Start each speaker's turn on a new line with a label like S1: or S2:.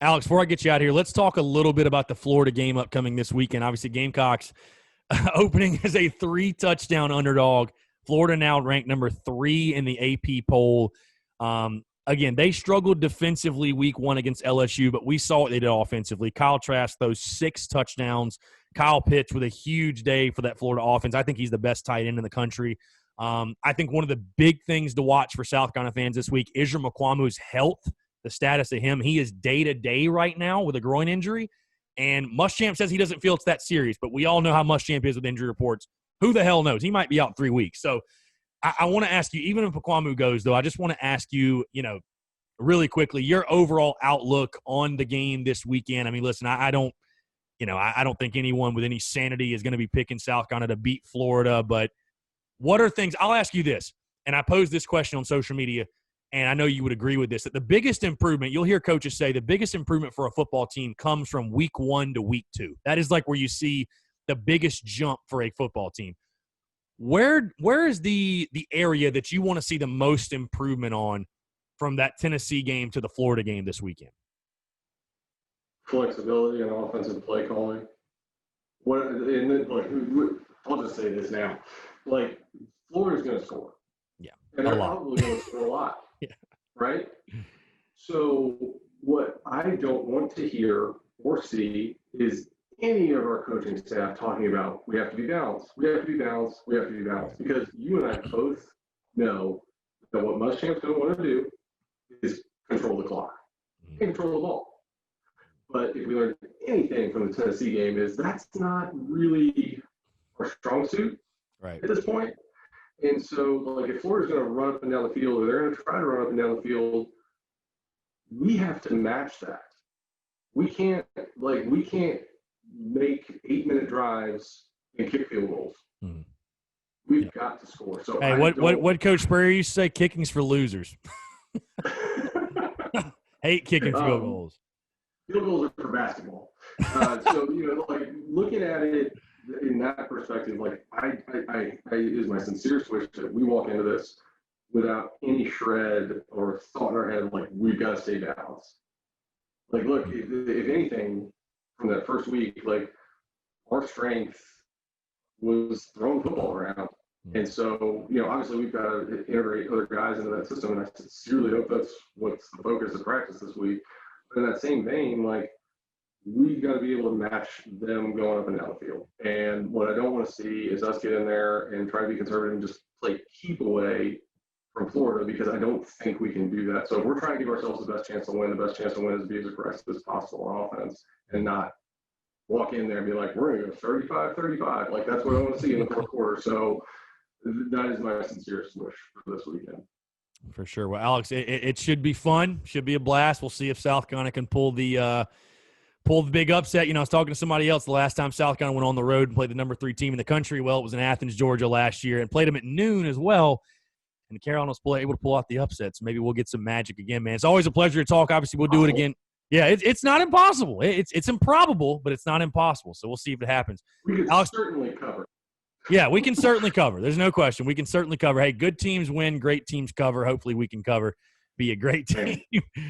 S1: Alex, before I get you out of here, let's talk a little bit about the Florida game upcoming this weekend. Obviously, Gamecocks opening as a 3-touchdown underdog. Florida now ranked number 3 in the AP poll. Again, they struggled defensively week 1 against LSU, but we saw what they did offensively. Kyle Trask, those 6 touchdowns. Kyle Pitts with a huge day for that Florida offense. I think he's the best tight end in the country. I think one of the big things to watch for South Carolina fans this week is Israel McQuamu's health, the status of him. He is day-to-day right now with a groin injury, and Muschamp says he doesn't feel it's that serious, but we all know how Muschamp is with injury reports. Who the hell knows? He might be out 3 weeks. So I want to ask you, even if McQuamu goes, though, I just want to ask you, really quickly, your overall outlook on the game this weekend. I mean, listen, I don't think anyone with any sanity is going to be picking South Carolina to beat Florida, but what are things – I'll ask you this, and I posed this question on social media, and I know you would agree with this, that the biggest improvement – you'll hear coaches say the biggest improvement for a football team comes from week 1 to week 2. That is like where you see the biggest jump for a football team. Where is the area that you want to see the most improvement on from that Tennessee game to the Florida game this weekend?
S2: Flexibility and offensive play calling. I'll just say this now. Florida's going to score.
S1: Yeah,
S2: and they're probably going to score a lot.
S1: Yeah.
S2: Right? So what I don't want to hear or see is any of our coaching staff talking about we have to be balanced, we have to be balanced, we have to be balanced. Because you and I both know that what Muschamp's going to want to do is control the clock and control the ball. But if we learned anything from the Tennessee game is that's not really our strong suit at this point. And so, if Florida's going to run up and down the field, or they're going to try to run up and down the field, we have to match that. We can't make 8-minute drives and kick field goals. Mm-hmm. We've got to score. So,
S1: hey, what Coach Spurrier used to say? Kicking's for losers. Hate kicking field goals.
S2: Field goals are for basketball. Looking at it in that perspective, it is my sincerest wish that we walk into this without any shred or thought in our head, we've got to stay balanced. Look, if anything, from that first week, our strength was throwing football around. And so, obviously we've got to integrate other guys into that system, and I sincerely hope that's what's the focus of practice this week. But in that same vein, we've got to be able to match them going up and down the field. And what I don't want to see is us get in there and try to be conservative and just play keep away from Florida, because I don't think we can do that. So if we're trying to give ourselves the best chance to win, the best chance to win is to be as aggressive as possible on offense and not walk in there and be like, we're going to go 35-35. That's what I want to see in the fourth quarter. So that is my sincerest wish for this weekend.
S1: For sure. Well, Alex, it should be fun. Should be a blast. We'll see if South Carolina can pull the big upset. I was talking to somebody else the last time South Carolina went on the road and played the number 3 team in the country. Well, it was in Athens, Georgia last year, and played them at noon as well. And Carolina was able to pull out the upsets. Maybe we'll get some magic again, man. It's always a pleasure to talk. Obviously, we'll do it again. Yeah, it's not impossible. It's improbable, but it's not impossible. So we'll see if it happens.
S2: We can certainly cover.
S1: Yeah, we can certainly cover. There's no question. We can certainly cover. Hey, good teams win, great teams cover. Hopefully we can cover, be a great team.